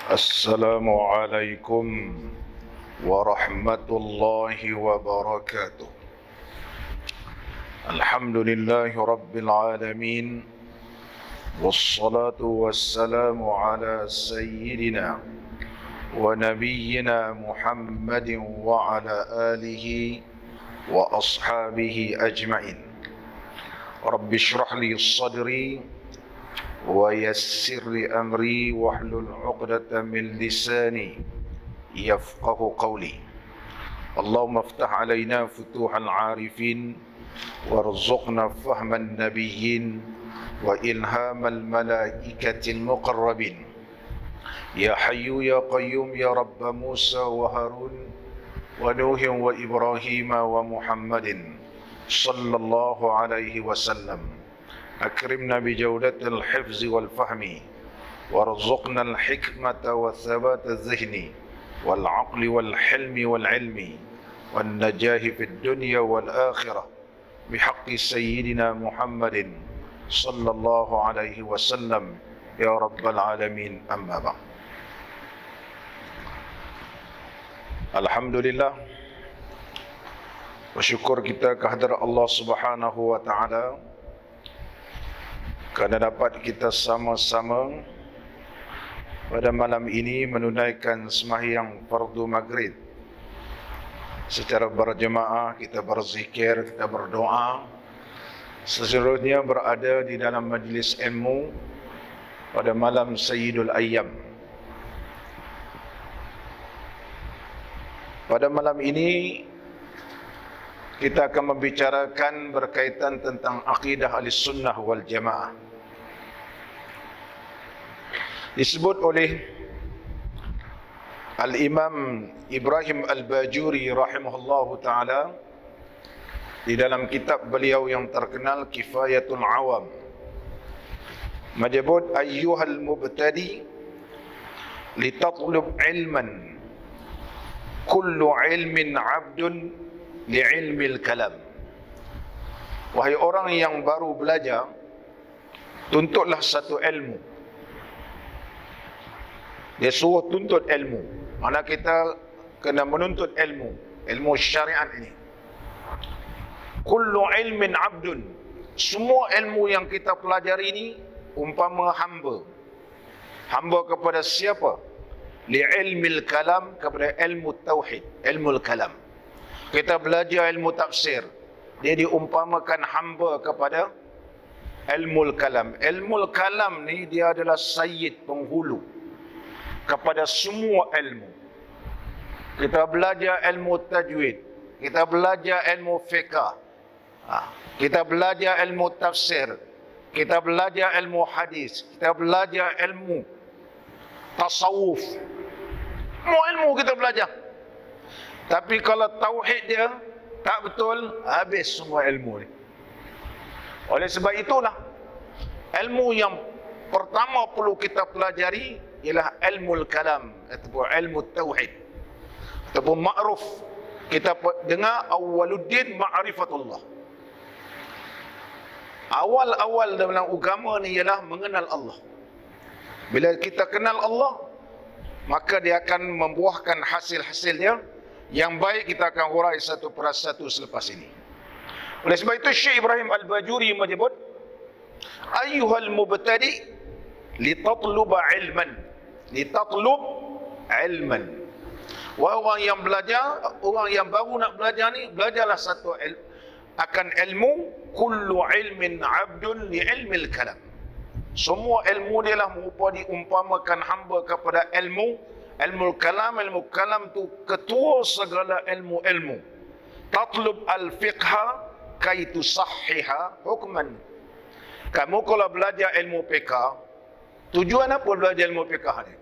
السلام عليكم ورحمة الله وبركاته. الحمد لله رب العالمين، والصلاة والسلام على سيدنا ونبينا محمد وعلى آله وأصحابه أجمعين. رب اشرح لي صدري ويسر لي أمري واحلل عقدة من لساني يفقه قولي. اللهم افتح علينا فتوح العارفين وارزقنا فهم النبيين وإلهام الملائكة المقربين. يا حي يا قيوم يا رب موسى وهارون ونوح وإبراهيم ومحمد صلى الله عليه وسلم. أكرمنا بجودة الحفظ والفهم وارزقنا الحكمة والثبات الذهني والعقل والحلم والعلم والنجاح في الدنيا والآخرة بحق سيدنا محمد صلى الله عليه وسلم يا رب العالمين. أما بعد. Alhamdulillah, bersyukur kita kehadrat Allah Subhanahu wa taala kerana dapat kita sama-sama pada malam ini menunaikan sembahyang fardu maghrib secara berjemaah. Kita berzikir, kita berdoa, seseluruhnya berada di dalam majlis ilmu pada malam Sayyidul Ayyam. Pada malam ini kita akan membicarakan berkaitan tentang akidah Ahlussunnah wal Jamaah. Disebut oleh Al-Imam Ibrahim Al-Bajuri rahimahullahu ta'ala di dalam kitab beliau yang terkenal Kifayatul Awam, menyebut ayyuhal mubtadi litatlub ilman kullu ilmin abdun li'ilmil kalam. Wahai orang yang baru belajar, tuntutlah satu ilmu. Dia suruh tuntut ilmu. Mana kita kena menuntut ilmu, ilmu syariat ini. Kullu ilmin abdun. Semua ilmu yang kita pelajari ini umpama hamba. Hamba kepada siapa? Li'ilmil kalam, kepada ilmu tauhid, ilmu kalam. Kita belajar ilmu tafsir, dia diumpamakan hamba kepada ilmu kalam. Ilmu kalam ni dia adalah sayyid, penghulu kepada semua ilmu. Kita belajar ilmu tajwid, kita belajar ilmu fiqh, kita belajar ilmu tafsir, kita belajar ilmu hadis, kita belajar ilmu tasawuf. Semua ilmu kita belajar. Tapi kalau tauhid dia tak betul, habis semua ilmu ni. Oleh sebab itulah, ilmu yang pertama perlu kita pelajari ialah ilmu kalam ataupun ilmu tauhid ataupun ma'ruf. Kita dengar awwaluddin ma'rifatullah. Awal-awal dalam agama ni ialah mengenal Allah. Bila kita kenal Allah, maka dia akan membuahkan hasil-hasilnya yang baik. Kita akan hurai satu persatu selepas ini. Oleh sebab itu Syekh Ibrahim Al-Bajuri menyebut ayyuhal mubtadi litatluba ilman. Litatlub ilman. Wahai orang yang belajar, orang yang baru nak belajar ni, belajarlah satu akan ilmu. Kullu ilmin abdun li ilmil kalam. Semua ilmu dia lah merupa diumpamakan hamba kepada ilmu kalam. Ilmu kalam tu ketua segala ilmu-ilmu. Tatlub al-fiqha kay tusahhiha hukman. Kamu kalau belajar ilmu fiqh, tujuan apa belajar ilmu fiqh ni?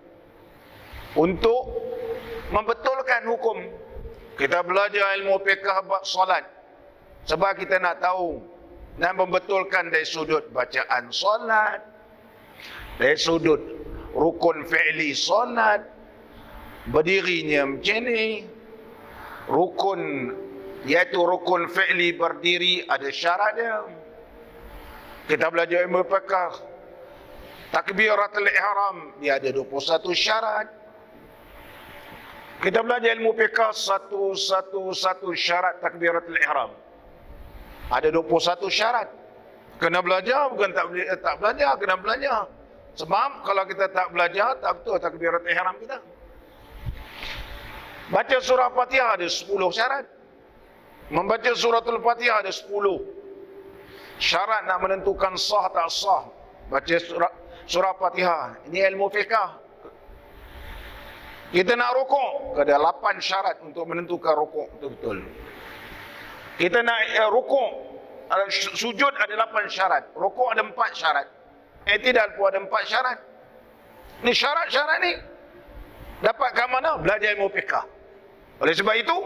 Untuk membetulkan hukum. Kita belajar ilmu fiqh bab solat sebab kita nak tahu, nak membetulkan dari sudut bacaan solat, dari sudut rukun fi'li solat, berdirinya macam ni, rukun, iaitu rukun fi'li berdiri ada syarat dia. Kita belajar ilmu fiqh, takbiratul ihram dia ada 21 syarat. Kita belajar ilmu fiqh satu syarat takbiratul ihram. Ada 21 syarat. Kena belajar, bukan tak belajar, kena belajar. Sebab kalau kita tak belajar, tak betul takbiratul ihram kita. Baca surah Fatihah ada 10 syarat. Membaca suratul Fatihah ada 10 syarat nak menentukan sah tak sah. Baca surah Fatihah. Ini ilmu fiqh. Kita nak rukuk, ada 8 syarat untuk menentukan rukuk betul-betul. Kita nak rukuk, sujud ada 8 syarat. Rukuk ada 4 syarat. I'tidal pun ada 4 syarat. Ni syarat-syarat ni dapat kat mana? Belajar ilmu fiqh. Oleh sebab itu,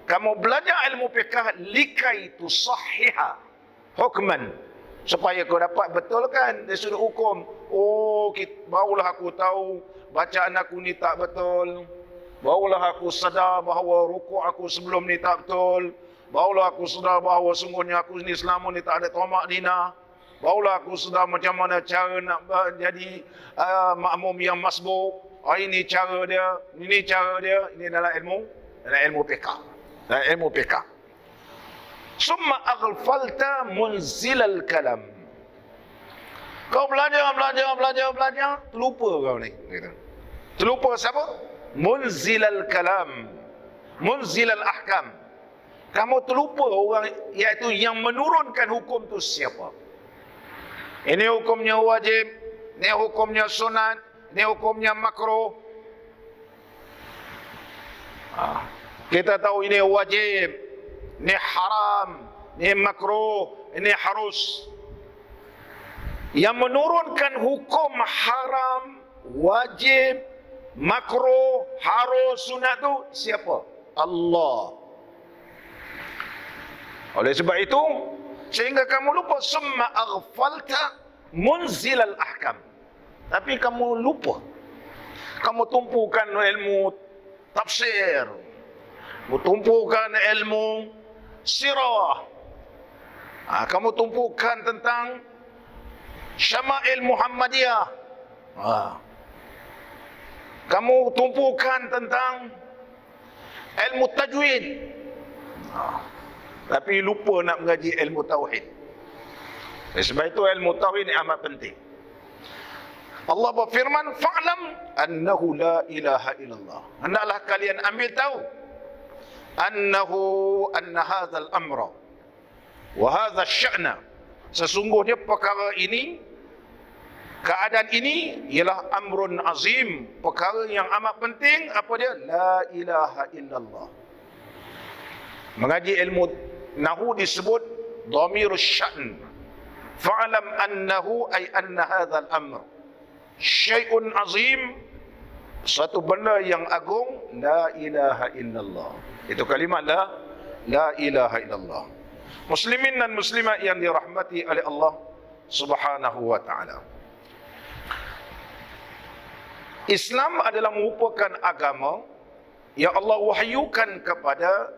kamu belajar ilmu fiqh likai tusahhiha hukman, supaya kau dapat betulkan dari sudut hukum. Oh, barulah aku tahu bacaan aku ni tak betul. Barulah aku sedar bahawa rukuk aku sebelum ni tak betul. Barulah aku sedar bahawa sungguhnya aku ni selama ni tak ada tamak dina. Barulah aku sedar macam mana cara nak jadi makmum yang masbuk. Ini cara dia, ini cara dia. Ini adalah ilmu fiqh. Dalam ilmu fiqh. Summa aghfalta munzilal kalam. Kau belajar, terlupa kau ni. Terlupa siapa? Munzilal kalam. Munzilal ahkam. Kamu terlupa orang, iaitu yang menurunkan hukum tu siapa? Ini hukumnya wajib, ini hukumnya sunat, ini hukumnya makruh. Kita tahu ini wajib, ini haram, ini makruh, ini harus. Yang menurunkan hukum haram, wajib, makruh, harus, sunat tu siapa? Allah. Oleh sebab itu, sehingga kamu lupa, summa aghfalta munzilal ahkam. Tapi kamu lupa. Kamu tumpukan ilmu tafsir, tumpukan ilmu sirah. Kamu tumpukan tentang Syama'il Muhammadiyah. Kamu tumpukan tentang ilmu tajwid. Tapi lupa nak mengaji ilmu tauhid. Sebab itu ilmu tauhid ni amat penting. Allah berfirman, fa'lam annahu la ilaha illallah. Hendaklah kalian ambil tahu anna hadzal amra wa hadza sya'na. Sesungguhnya perkara ini, keadaan ini ialah amrun azim, perkara yang amat penting. Apa dia? La ilaha illallah. Mengaji ilmu nahu disebut dhamirus sya'n. Fa'lam annahu ay anna hadzal amr syai'un azim, satu benda yang agung. La ilaha illallah. Itu kalimat la ilaha illallah. Muslimin dan muslimat yang dirahmati oleh Allah Subhanahu wa taala. Islam adalah merupakan agama yang Allah wahyukan kepada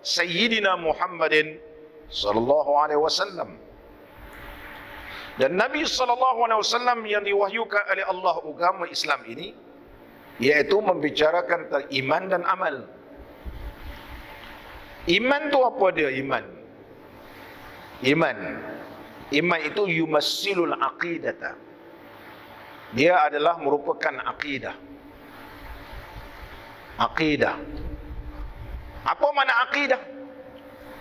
Sayyidina Muhammadin sallallahu alaihi wasallam. Dan Nabi sallallahu alaihi wasallam yang diwahyukan oleh Allah agama Islam ini, iaitu membicarakan tentang iman dan amal. Iman tu apa dia? Iman itu yumassilul aqidata. Dia adalah merupakan akidah. Akidah. Apa makna akidah?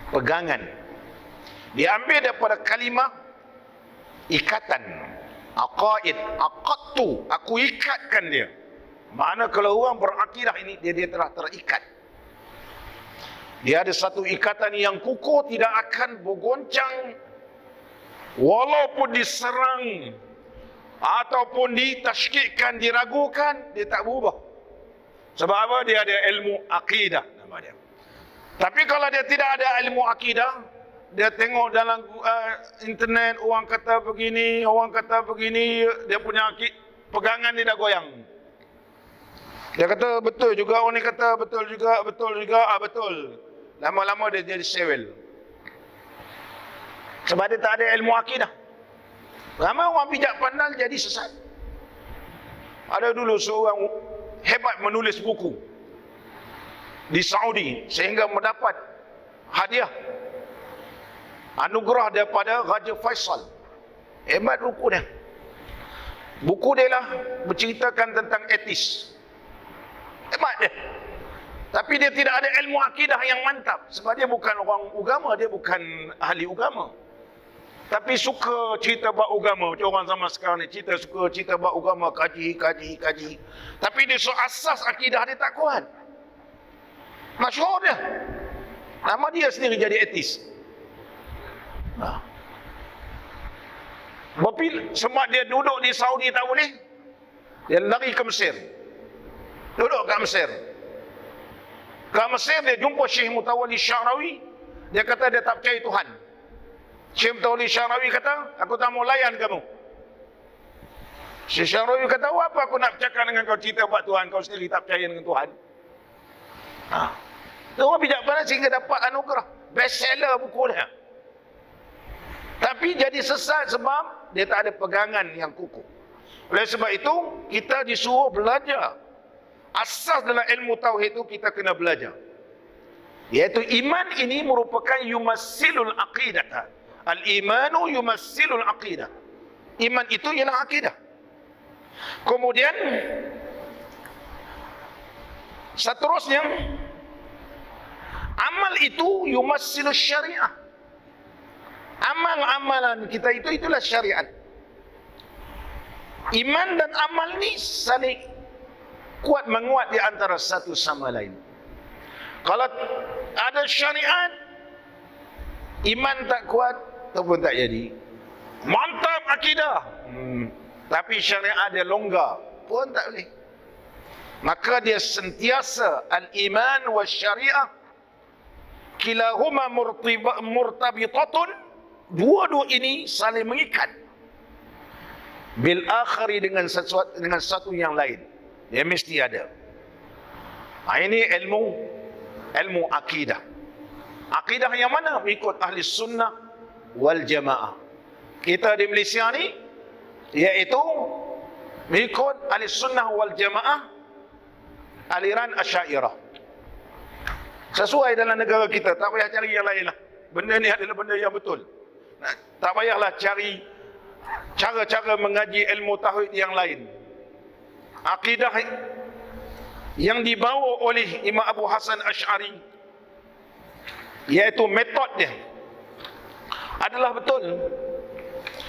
Pegangan. Diambil daripada kalimah ikatan. Aqaid, aqadtu, aku ikatkan dia. Makna kalau orang berakidah ini, dia telah terikat. Dia ada satu ikatan yang kukuh, tidak akan bergoncang walaupun diserang ataupun ditashkikkan, diragukan, dia tak berubah. Sebab apa? Dia ada ilmu akidah nama dia. Tapi kalau dia tidak ada ilmu akidah, dia tengok dalam internet orang kata begini, orang kata begini, dia punya pegangan dia dah goyang. Dia kata betul juga, orang ni kata betul juga, betul. Lama-lama dia jadi sewel. Sebab dia tak ada ilmu akidah. Ramai orang pijak pandang jadi sesat. Ada dulu seorang hebat menulis buku. di Saudi sehingga mendapat hadiah anugerah daripada Raja Faisal. Hebat buku dia. Buku dia lah berceritakan tentang etis. Hebat dia. Tapi dia tidak ada ilmu akidah yang mantap. Sebab dia bukan orang agama, dia bukan ahli agama. Tapi suka cerita bab agama. Macam orang zaman sekarang ni suka cerita bab agama, kaji. Tapi dia asas akidah dia tak kuat. Masyhur dia. Nama dia sendiri jadi etis. Sebab dia duduk di Saudi tak boleh, dia lari ke Mesir. Duduk kat Mesir. Kat Mesir dia jumpa Syekh Mutawalli Syarawi. Dia kata dia tak percaya Tuhan. Syekh Mutawalli Syarawi kata, aku tak mau layan kamu. Syekh Syarawi kata, apa aku nak bercakap dengan kau cerita buat Tuhan, kau sendiri tak percaya dengan Tuhan. Dia orang bijak pandai sehingga dapat anugerah. Bestseller buku dia. Tapi jadi sesat sebab dia tak ada pegangan yang kukuh. Oleh sebab itu, kita disuruh belajar. Asas dalam ilmu tauhid itu kita kena belajar. Iaitu iman ini merupakan yumassilul aqidah. Al-imanu yumassilul aqidah. Iman itu ialah akidah. Kemudian seterusnya, amal itu yumassilul syariah. Amal-amalan kita itulah syariat. Iman dan amal ni saling kuat menguat di antara satu sama lain. Kalau ada syariat, iman tak kuat, ataupun tak jadi. Mantap akidah, tapi syariat dia longgar, pun tak boleh. Maka dia sentiasa al-iman wa syariah kilahuma murtabitatun. Dua-dua ini saling mengikat. Bil akhari dengan satu yang lain. Dia mesti ada. Ini ilmu akidah. Akidah yang mana? Ikut ahli sunnah wal jamaah. Kita di Malaysia ni, iaitu ikut ahli sunnah wal jamaah, aliran Asy'ariyah. Sesuai dalam negara kita, tak payah cari yang lain lah. Benda ni adalah benda yang betul. Tak payahlah cari cara-cara mengaji ilmu tauhid yang lain. Akidah yang dibawa oleh Imam Abu Hasan Asy'ari, iaitu metod dia, adalah betul,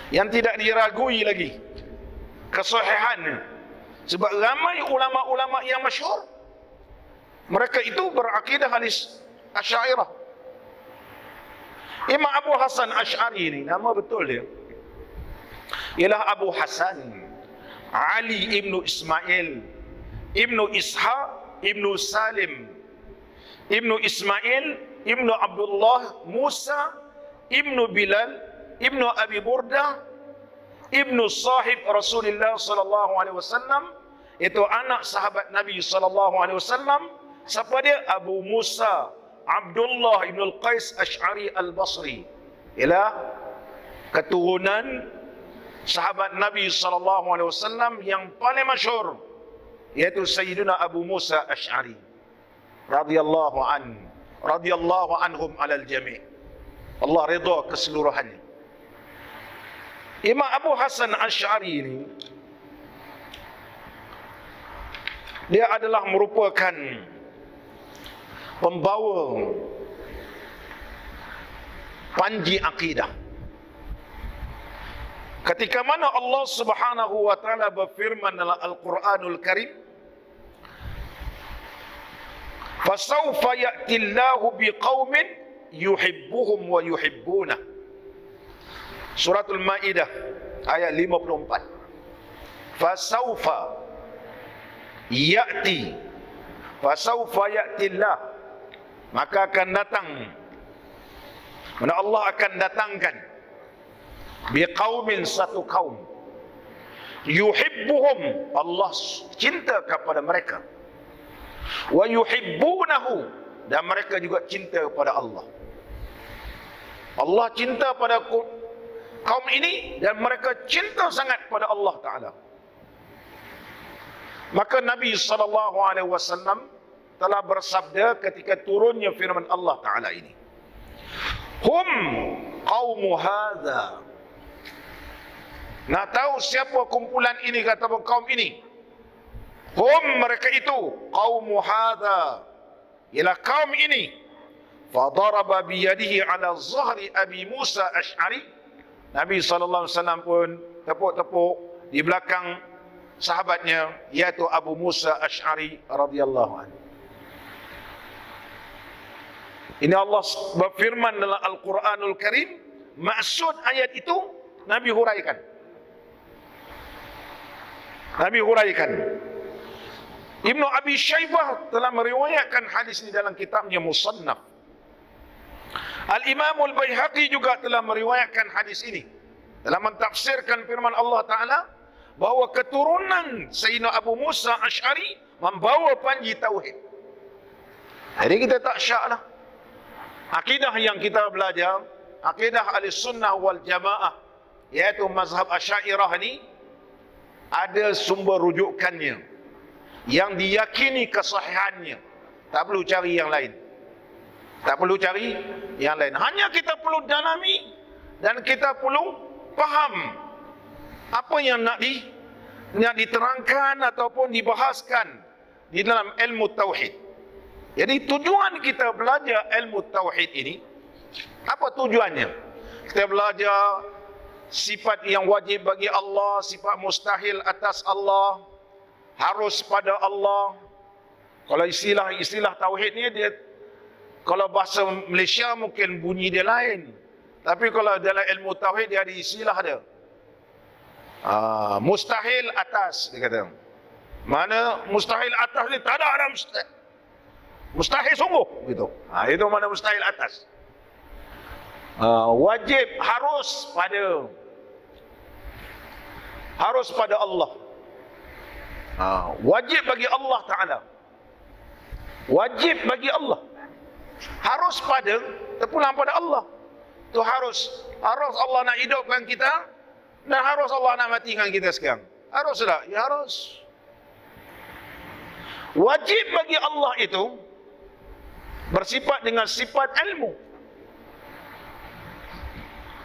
yang tidak diragui lagi kesahihannya. Sebab ramai ulama-ulama yang masyhur, mereka itu berakidah Asy'ariyah. Imam Abu Hasan Asy'ari ini, nama betul dia ialah Abu Hasan Ali ibnu Ismail ibnu Ishaq ibnu Salim ibnu Ismail ibnu Abdullah Musa ibnu Bilal ibnu Abi Burdah ibnu sahib Rasulullah sallallahu alaihi wasallam. Itu anak sahabat Nabi sallallahu alaihi wasallam. Siapa dia? Abu Musa Abdullah ibn al-Qais Asy'ari al-Basri. Ialah keturunan sahabat Nabi SAW yang paling masyhur, iaitu Sayyidina Abu Musa Asy'ari radhiyallahu anhum alal jami'. Allah redha keseluruhannya. Imam Abu Hasan Asy'ari ini, dia adalah merupakan pembawa panji akidah. Ketika mana Allah Subhanahu wa taala berfirman dalam Al-Qur'anul Karim, "Fasawfa ya'ti Allahu biqaumin yuhibbuhum wa yuhibbunah." Suratul Maidah ayat 54. Fasawfa ya'ti, fasawfa ya'ti Allah, maka akan datang, mana Allah akan datangkan biqaumin, satu kaum, yuhibbuhum, Allah cinta kepada mereka, wa yuhibbunahu, dan mereka juga cinta kepada Allah. Allah cinta pada kaum ini dan mereka cinta sangat pada Allah Ta'ala. Maka Nabi SAW telah bersabda ketika turunnya firman Allah Ta'ala ini. Hum qaumu hadha. Nak tahu siapa kumpulan ini, kata kaum ini? Hum, mereka itu, qaumu hadha, ialah kaum ini. Fadaraba biyadihi ala zahri Abi Musa Ash'ari. Nabi SAW pun tepuk-tepuk di belakang sahabatnya, iaitu Abu Musa Ash'ari radhiyallahu anhu. Ini Allah berfirman dalam Al-Quranul Karim. Maksud ayat itu Nabi huraikan. Ibnu Abi Syaibah telah meriwayatkan hadis ini dalam kitabnya Musannaf. Al-Imam Al-Baihaqi juga telah meriwayatkan hadis ini dalam mentafsirkan firman Allah Ta'ala bahawa keturunan Sayyidina Abu Musa Ash'ari membawa panji tauhid. Jadi kita tak syak lah. Akidah yang kita belajar, akidah Ahlussunnah wal Jamaah, iaitu mazhab Asy'ariyah ni, ada sumber rujukannya yang diyakini kesahihannya. Tak perlu cari yang lain. Hanya kita perlu dalami dan kita perlu faham apa yang nak diterangkan ataupun dibahaskan di dalam ilmu tauhid. Jadi tujuan kita belajar ilmu tauhid ini, apa tujuannya? Kita belajar sifat yang wajib bagi Allah, sifat mustahil atas Allah, harus pada Allah. Kalau istilah tauhid ni, dia kalau bahasa Malaysia mungkin bunyi dia lain, tapi kalau dalam ilmu tauhid dia ada istilah dia. Mustahil atas, dia kata. Mana mustahil atas ni, tak ada mustahil sungguh gitu. Itu mana mustahil atas. Wajib harus pada Allah. Wajib bagi Allah Ta'ala. Wajib bagi Allah. Harus terpulang pada Allah. Itu harus Allah nak hidupkan kita dan harus Allah nak matikan kita sekarang. Harus tak? Ya harus. Wajib bagi Allah itu bersifat dengan sifat ilmu.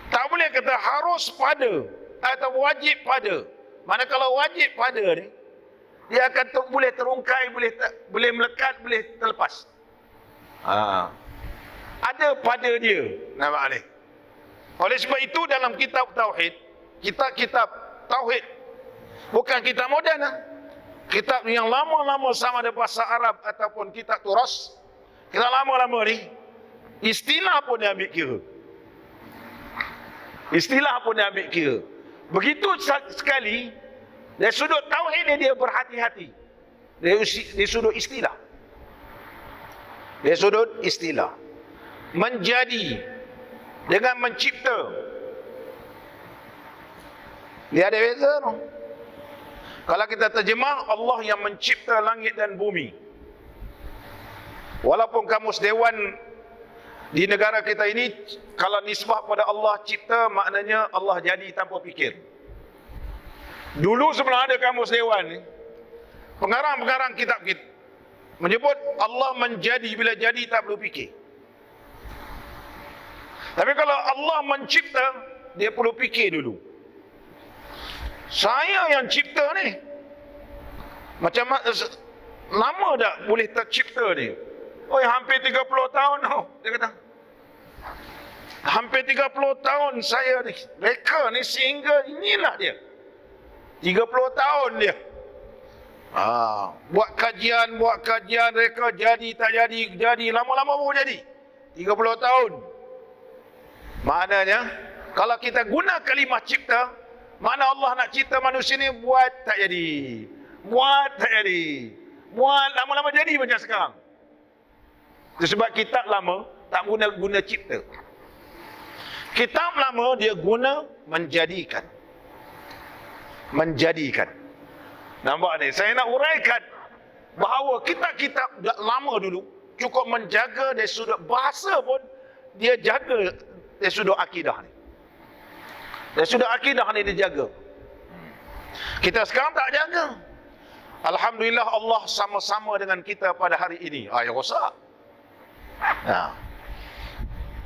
Tak boleh kata harus pada atau wajib pada. Manakala wajib pada ni, dia akan boleh terungkai, boleh melekat, boleh terlepas. Ada pada dia nama ni. Oleh sebab itu dalam kitab tauhid, kitab tauhid, bukan kitab moden, kitab yang lama-lama sama ada bahasa Arab ataupun kitab turas, kita lama-lama ni, istilah pun dia ambil kira. Begitu sekali, dari sudut tauhid dia berhati-hati. Dari sudut istilah. Menjadi dengan mencipta. Dia ada beza no? Kalau kita terjemah, Allah yang mencipta langit dan bumi. Walaupun kamus dewan di negara kita ini, kalau nisbah pada Allah cipta, maknanya Allah jadi tanpa fikir. Dulu sebelum ada kamus dewan ni, pengarang-pengarang kitab kita menyebut Allah menjadi, bila jadi tak perlu fikir. Tapi kalau Allah mencipta, dia perlu fikir dulu. Saya yang cipta ni, macam lama tak boleh tercipta ni? Hampir 30 tahun dia kata. Hampir 30 tahun saya ni, reka ni sehingga inilah dia. 30 tahun dia. Buat kajian, reka jadi, tak jadi, lama-lama baru jadi. 30 tahun. Maknanya, kalau kita guna kalimah cipta, mana Allah nak cipta manusia ni buat tak jadi. Buat lama-lama jadi macam sekarang. Sebab kitab lama tak guna cipta. Kitab lama dia guna menjadikan. Nampak ni? Saya nak uraikan bahawa kitab-kitab lama dulu cukup menjaga dari sudut bahasa pun dia jaga dari sudut akidah ni. Dari sudut akidah ni dia jaga. Kita sekarang tak jaga. Alhamdulillah Allah sama-sama dengan kita pada hari ini. Ya rosak.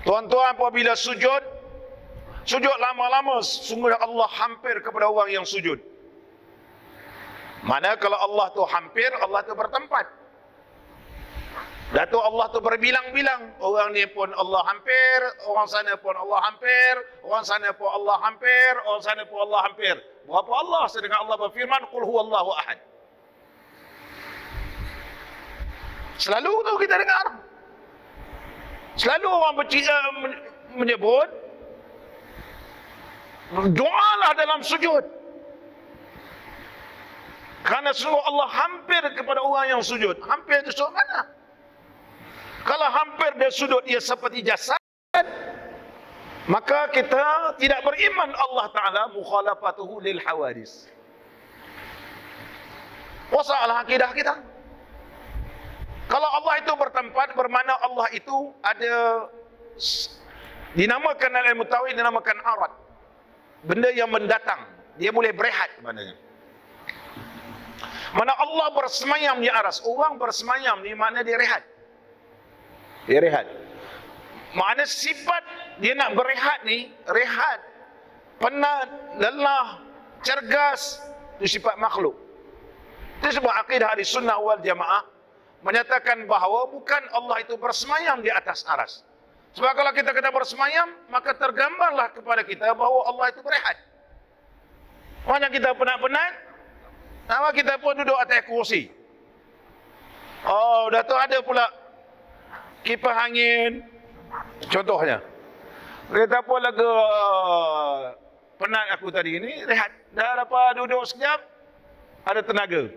Tuan-tuan, apabila sujud lama-lama, sungguh Allah hampir kepada orang yang sujud. Mana kalau Allah tu hampir, Allah tu bertempat. Datuk Allah tu berbilang-bilang. Orang ni pun Allah hampir, orang sana pun Allah hampir, orang sana pun Allah hampir, orang sana pun Allah hampir. Berapa Allah sedangkan Allah berfirman, Qul huwallahu ahad. Selalu tu kita dengar. Selalu orang menyebut, doalah dalam sujud. Kerana sungguh Allah hampir kepada orang yang sujud. Hampir itu sudut mana? Kalau hampir dia sudut ia seperti jasad, maka kita tidak beriman Allah Ta'ala mukhalafatuhu lil hawadis. Wasalah akidah kita. Kalau Allah itu bertempat, bermakna Allah itu ada, dinamakan dalam ilmu tauhid, dinamakan arad. Benda yang mendatang. Dia boleh berehat maknanya. Mana Allah bersemayam di aras. Orang bersemayam ni makna dia rehat. Dia rehat. Makna sifat dia nak berehat ni, rehat, penat, lelah, cergas, itu sifat makhluk. Itu sebab akidah ahli sunnah wal jamaah menyatakan bahawa bukan Allah itu bersemayam di atas aras. Sebab kalau kita kata bersemayam, maka tergambarlah kepada kita bahawa Allah itu berehat. Maknanya kita penat-penat, nama kita pun duduk atas kursi. Oh, dah tu ada pula kipas angin. Contohnya, kita pun lagu penat aku tadi ni, rehat. Dah dapat duduk sekejap, ada tenaga.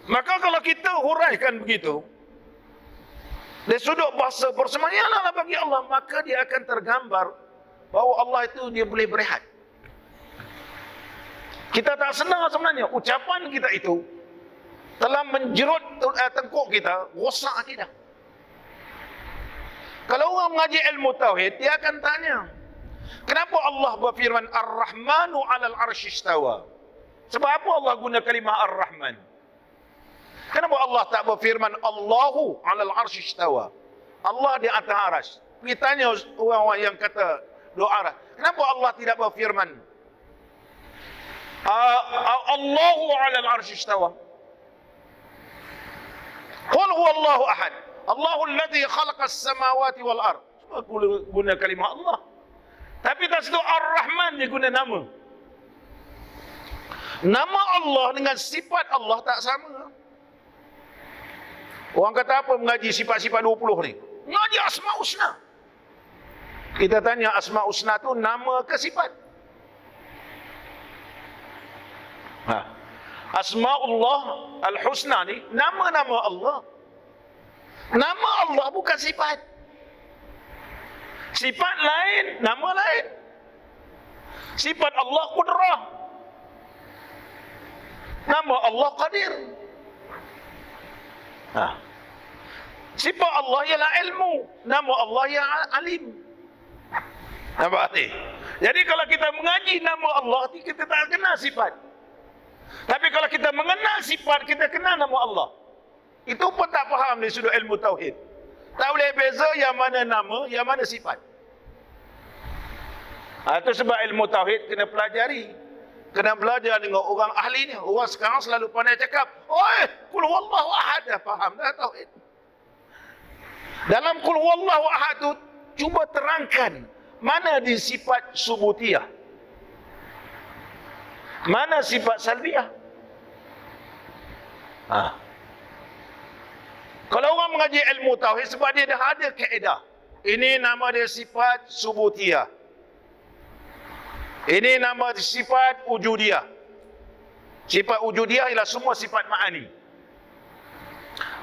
Maka kalau kita huraikan begitu, dari sudut bahasa bersemayamlah bagi Allah, maka dia akan tergambar bahawa Allah itu dia boleh berehat. Kita tak senang sebenarnya. Ucapan kita itu telah menjerut tengkuk kita, rosak akidah. Kalau orang mengaji ilmu tauhid, dia akan tanya, kenapa Allah berfirman Ar-Rahmanu 'alal 'arsy istawa? Sebab apa Allah guna kalimah Ar-Rahman? Kenapa Allah tak berfirman Allahu 'alal 'arsy istawa? Allah di atas arasy. Kita tanya orang-orang yang kata dua arah, kenapa Allah tidak berfirman Allahu 'alal 'arsy istawa? Qul huwallahu ahad. Allahu alladhi khalaqas samawati wal ard. Guna kalimah Allah. Tapi tak sedut Ar-Rahman dia guna nama. Nama Allah dengan sifat Allah tak sama. Orang kata apa mengaji sifat-sifat 20 ni? Mengaji Asma' Husna. Kita tanya Asma' Husna tu nama ke sifat? Asma'ullah Al-Husna ni nama-nama Allah. Nama Allah bukan sifat. Sifat lain, nama lain. Sifat Allah Qudrah. Nama Allah Qadir. Sifat Allah ialah ilmu. Nama Allah yang alim. Nampak ni? Jadi kalau kita mengaji nama Allah, kita tak kenal sifat. Tapi kalau kita mengenal sifat, kita kenal nama Allah. Itu pun tak faham dari sudut ilmu tauhid. Tak boleh beza yang mana nama, yang mana sifat. Itu sebab ilmu tauhid kena pelajari. Kena belajar dengan orang ahli ni. Orang sekarang selalu pandai cakap, "Oi, qul huwallahu ahad." Dah faham dah tauhid. Dalam qul huwallahu ahad tu cuba terangkan mana di sifat subutiyah, mana sifat salbiyah. Kalau orang mengaji ilmu tauhid, sebab dia dah ada kaedah. Ini nama dia sifat subutiyah. Ini nama dia sifat wujudiyah. Sifat wujudiyah ialah semua sifat ma'ani.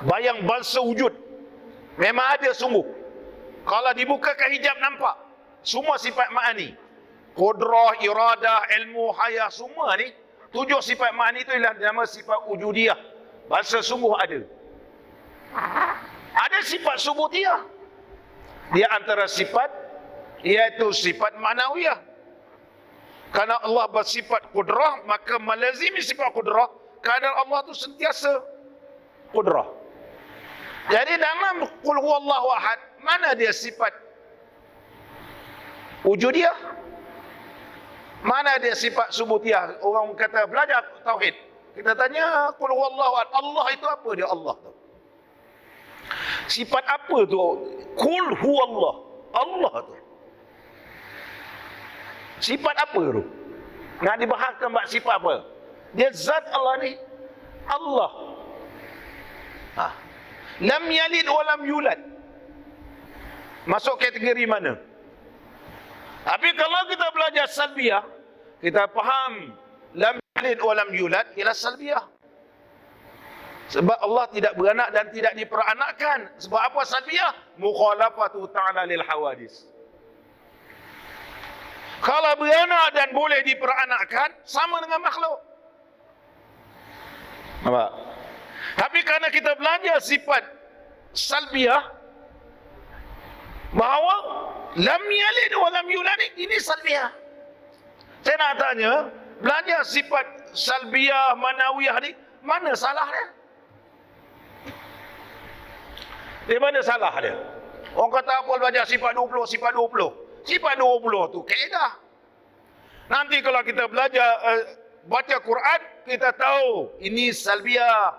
Bayang bangsa wujud. Memang ada sungguh. Kalau dibukakan hijab nampak. Semua sifat ma'ani. Qudrah, iradah, ilmu, hayah, semua ni. 7 sifat ma'ani itu ialah nama sifat wujudiyah. Bangsa sungguh ada. Ada sifat subutiyah. Dia antara sifat, iaitu sifat ma'nawiyah. Karena Allah bersifat kudrah, maka melazimi sifat kudrah keadaan Allah tu sentiasa qudrah. Jadi dalam qul huwallahu ahad, mana dia sifat wujudiyah? Mana dia sifat subutiyah? Orang kata belajar tauhid, kita tanya qul huwallahu ahad, Allah itu apa dia Allah tu? Sifat apa tu? Qul huwallah, Allah tu. Sifat apa tu? Nak dibahaskan bab sifat apa? Dia zat Allah ni, Allah. Lam yalid wa lam yulad. Masuk kategori mana? Tapi kalau kita belajar salbiyah, kita faham lam yalid wa lam yulad ialah salbiyah. Sebab Allah tidak beranak dan tidak diperanakkan. Sebab apa salbiyah? Mukhalafatu ta'ala lil hawadis. Kalau beranak dan boleh diperanakkan, sama dengan makhluk. Nampak? Tapi kerana kita belajar sifat salbiyah, bahawa lam yalid wa lam yulad, ini salbiyah. Saya nak tanya, belajar sifat salbiyah, manawiyah ni, mana salah dia? Di mana salah dia? Orang kata apa belajar sifat 20, sifat 20. Sifat 20 tu kaedah. Nanti kalau kita belajar baca Quran, kita tahu ini salbiyah,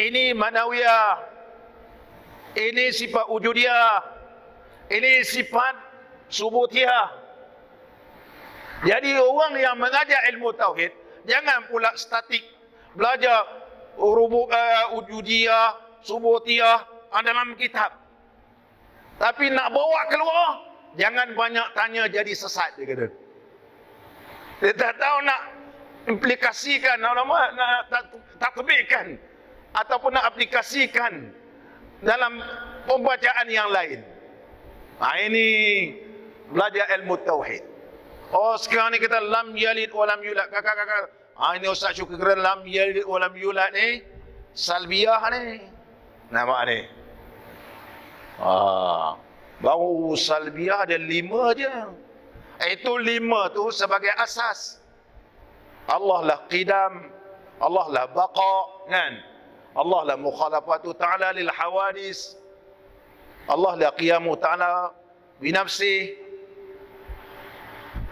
ini manawiyah, ini sifat wujudiyah, ini sifat subutiyah. Jadi orang yang mengajar ilmu tauhid, jangan pula statik belajar wujudiyah, subutiyah dalam kitab. Tapi nak bawa keluar, jangan banyak tanya jadi sesat, dia kata. Dia tak tahu nak implikasikan, nak tatbikkan ataupun nak aplikasikan dalam pembacaan yang lain. Ini belajar ilmu tauhid. Oh, sekarang ni kita lam yalid wa lam yulad. Kakak-kakak, ini Ustaz Syukri kira lam yalid wa lam yulad ni salbiyah ni. Nampak ni. Baru salbiyah ada 5 je. Itu 5 tu sebagai asas. Allah lah qidam, Allah lah baqa, kan? Allah lah mukhalafatu ta'ala lil hawadis, Allah lah qiyamu ta'ala binafsih.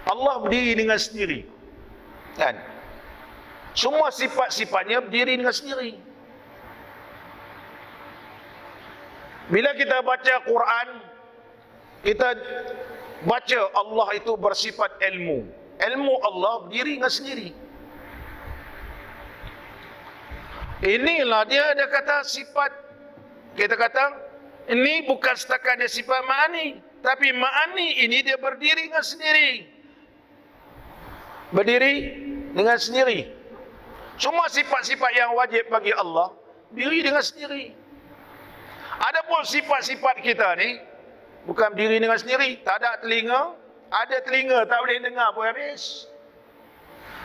Allah berdiri dengan sendiri, kan? Semua sifat-sifatnya berdiri dengan sendiri. Bila kita baca Quran, kita baca Allah itu bersifat ilmu. Ilmu Allah berdiri dengan sendiri. Inilah dia kata sifat. Kita kata ini bukan setakat dia sifat ma'ani, tapi ma'ani ini dia berdiri dengan sendiri. Berdiri dengan sendiri. Semua sifat-sifat yang wajib bagi Allah berdiri dengan sendiri. Adapun sifat-sifat kita ni bukan berdiri dengan sendiri. Tak ada telinga, ada telinga tak boleh dengar pun habis.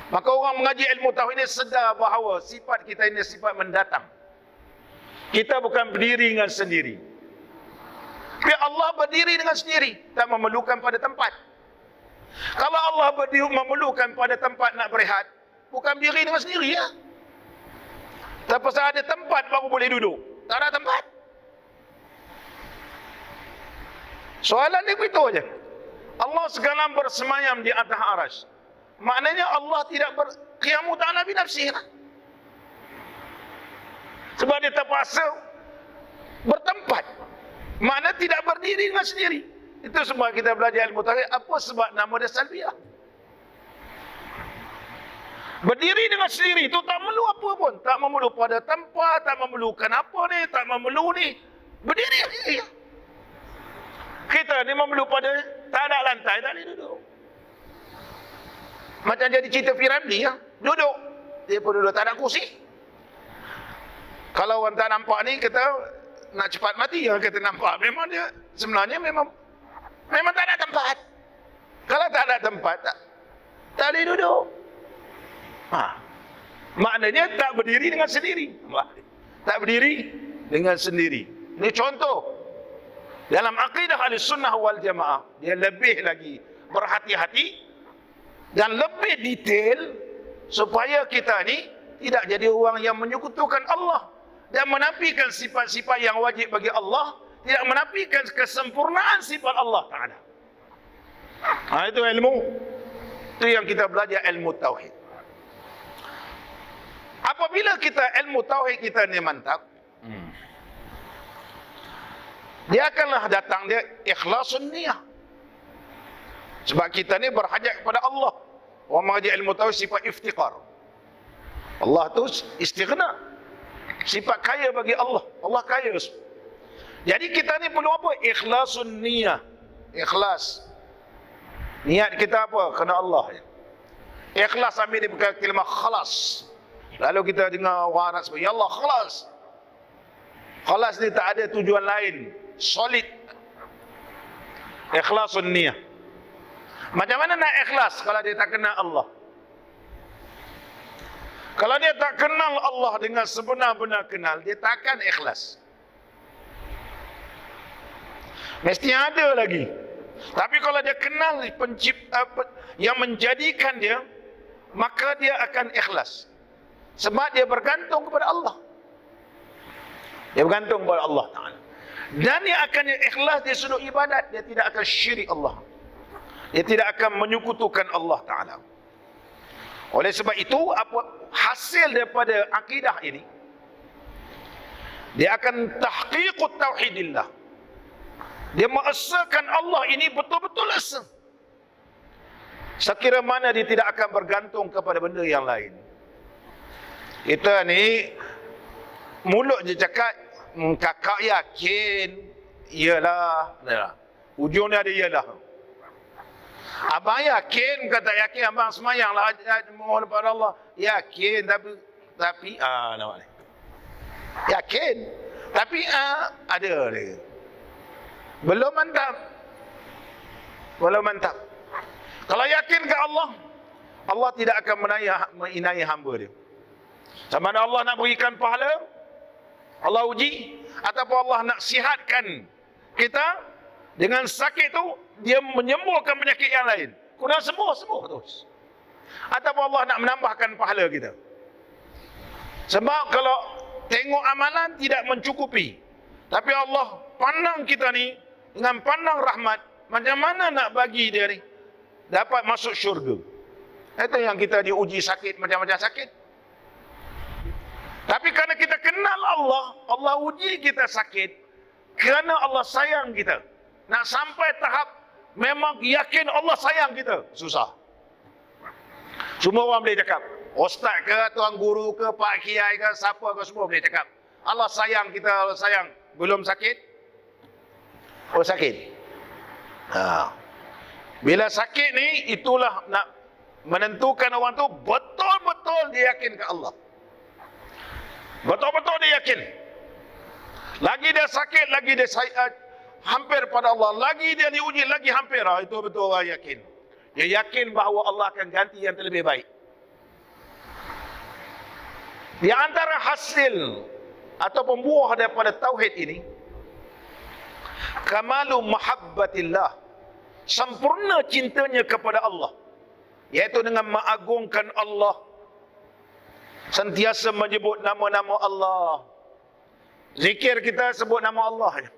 Maka orang mengaji ilmu tauhid ini sedar bahawa sifat kita ini sifat mendatang. Kita bukan berdiri dengan sendiri. Tapi Allah berdiri dengan sendiri, tak memerlukan pada tempat. Kalau Allah memerlukan pada tempat nak berehat, bukan berdiri dengan sendiri ya. Tak pasal ada tempat baru boleh duduk. Tak ada tempat. Soalan dia begitu aja. Allah sekarang bersemayam di atas arasy. Maknanya Allah tidak berqiyamu ta'ala binafsih. Sebab dia terpaksa bertempat. Makna tidak berdiri dengan sendiri. Itu sebab kita belajar ilmu tauhid. Apa sebab nama dia salbiyah? Berdiri dengan sendiri itu tak perlu apa pun. Tak memerlu pada tempat, tak memerlukan apa ni, tak memerlu ni. Berdiri sendiri. Kita ni memerlu pada tak ada lantai, tak boleh duduk. Macam jadi cerita Firamli ya. Duduk. Dia pun duduk, tak ada kursi. Kalau orang tak nampak ni, kita nak cepat mati ya, kita nampak. Memang dia, sebenarnya memang tak ada tempat. Kalau tak ada tempat, tak boleh duduk. Maknanya tak berdiri dengan sendiri. Tak berdiri dengan sendiri. Ini contoh. Dalam akidah Ahlussunnah wal Jamaah, dia lebih lagi berhati-hati dan lebih detail supaya kita ni tidak jadi orang yang menyekutukan Allah dan menafikan sifat-sifat yang wajib bagi Allah, tidak menafikan kesempurnaan sifat Allah Ta'ala. Itu ilmu. Itu yang kita belajar, ilmu tauhid. Apabila kita ilmu tauhid kita ni mantap, dia akanlah datang dia ikhlasun niyah. Sebab kita ni berhajat kepada Allah. Orang mengajar ilmu tauhid sifat iftiqar. Allah tu istighna. Sifat kaya bagi Allah. Allah kaya. Jadi kita ni perlu apa? Ikhlasun niyah. Ikhlas. Niat kita apa? Kerana Allah. Ikhlas ambil dia bukan kalimah khalas. Lalu kita dengar orang Arab sebut, ya Allah khalas. Khalas ni tak ada tujuan lain. Solid. Ikhlasun niyah. Macam mana nak ikhlas kalau dia tak kenal Allah? Kalau dia tak kenal Allah dengan sebenar-benar kenal, dia takkan ikhlas. Mesti ada lagi. Tapi kalau dia kenal pencipta yang menjadikan dia, maka dia akan ikhlas. Sebab dia bergantung kepada Allah. Dia bergantung kepada Allah Ta'ala. Dan dia akan ikhlas di sudut ibadat. Dia tidak akan syirik Allah. Dia tidak akan menyekutukan Allah Ta'ala. Oleh sebab itu, apa hasil daripada akidah ini, dia akan tahqiqut tauhidillah. Dia mengesahkan Allah ini betul-betul esa. Sekira mana dia tidak akan bergantung kepada benda yang lain. Kita ni mulut je cakap, kakak yakin, iyalah. Ujungnya ada iyalah. Abang yakin, kata yakin, abang semayanglah mohon kepada Allah. Yakin, tapi nampak ni. Yakin, tapi ada dia. Belum mantap. Belum mantap. Kalau yakin ke Allah, Allah tidak akan menginai hamba dia. Sama ada Allah nak berikan pahala, Allah uji, ataupun Allah nak sihatkan kita dengan sakit tu, dia menyembuhkan penyakit yang lain. Kurang sembuh terus. Ataupun Allah nak menambahkan pahala kita. Sebab kalau tengok amalan tidak mencukupi. Tapi Allah pandang kita ni dengan pandang rahmat, macam mana nak bagi dia ni dapat masuk syurga. Itu yang kita diuji sakit, macam-macam sakit. Tapi kerana kita kenal Allah, Allah uji kita sakit kerana Allah sayang kita. Nak sampai tahap memang yakin Allah sayang kita, susah. Semua orang boleh cakap. Ustaz ke, tuan guru ke, pak kiai ke, siapa ke, semua boleh cakap. Allah sayang kita, Allah sayang. Belum sakit? Oh sakit. Bila sakit ni, itulah nak menentukan orang tu betul-betul dia yakin ke Allah. Betul-betul dia yakin. Lagi dia sakit, lagi dia hampir pada Allah. Lagi dia diuji, lagi hampir. Itu betul orang yakin. Dia yakin bahawa Allah akan ganti yang terlebih baik. Di antara hasil atau buah daripada tauhid ini, kamalu mahabbatillah, sempurna cintanya kepada Allah, yaitu dengan mengagungkan Allah, sentiasa menyebut nama-nama Allah. Zikir kita sebut nama Allah.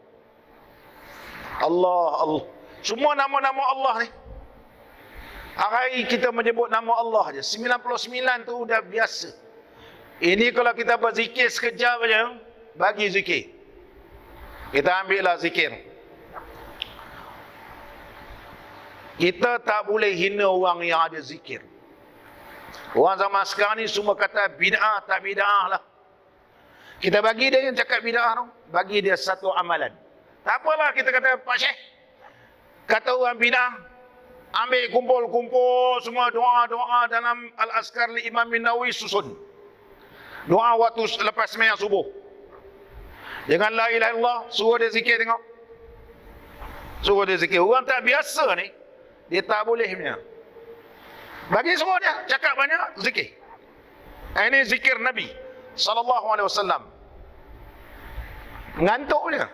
Allah, Allah. Semua nama-nama Allah ni. Hari kita menyebut nama Allah je. 99 tu dah biasa. Ini kalau kita berzikir sekejap saja, bagi zikir. Kita ambillah zikir. Kita tak boleh hina orang yang ada zikir. Orang zaman sekarang ni semua kata bid'ah, tak bid'ah lah. Kita bagi dia yang cakap bid'ah tu, bagi dia satu amalan. Tak apalah kita kata, Pak Syekh, kata orang bid'ah, ambil kumpul-kumpul semua doa-doa dalam Al-Azkar li Imam Nawawi susun. Doa waktu lepas sembahyang subuh. Dengan la ilaha illallah, suruh dia zikir tengok. Suruh dia zikir. Orang tak biasa ni, dia tak boleh punya. Bagi semua dia, cakap banyak, zikir. Ini zikir Nabi sallallahu alaihi wasallam. Ngantuk dia.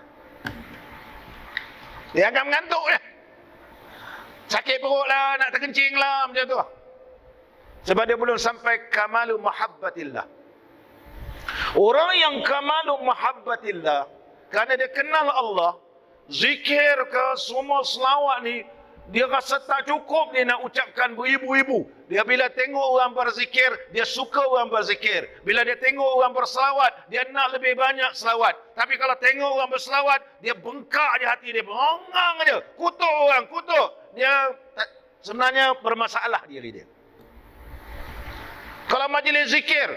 Dia akan mengantuk dia. Sakit perut lah, nak terkencing lah, macam tu. Sebab dia belum sampai kamalu mahabbatillah. Orang yang kamalu mahabbatillah, kerana dia kenal Allah, zikir ke semua selawat ni, dia rasa tak cukup dia nak ucapkan beribu-ribu. Dia bila tengok orang berzikir, dia suka orang berzikir. Bila dia tengok orang berselawat, dia nak lebih banyak selawat. Tapi kalau tengok orang berselawat, dia bengkak je hati dia, berongang je, kutuk orang, kutuk. Dia sebenarnya bermasalah diri dia. Kalau majlis zikir,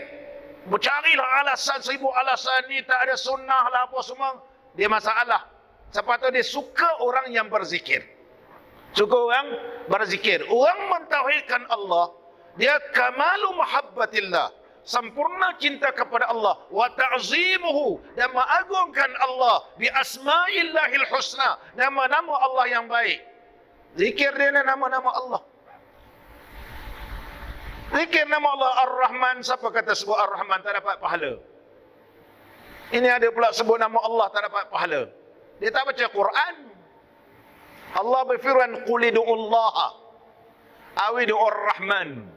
bercarilah alasan, 1000 alasan ni tak ada sunnah lah apa semua, dia masalah. Sepatutnya dia suka orang yang berzikir. Suka orang berzikir. Orang mentauhidkan Allah, dia kamalu mahabbatillah, sempurna cinta kepada Allah, wa ta'zimuhu, dan mengagungkan Allah bi asma'illahil husna, nama-nama Allah yang baik. Zikir dia nama-nama Allah. Zikir nama Allah Ar-Rahman, siapa kata sebut Ar-Rahman tak dapat pahala? Ini ada pula sebut nama Allah tak dapat pahala. Dia tak baca Quran. Allah berfirman, qul ud'ullaha aw ud'ur rahman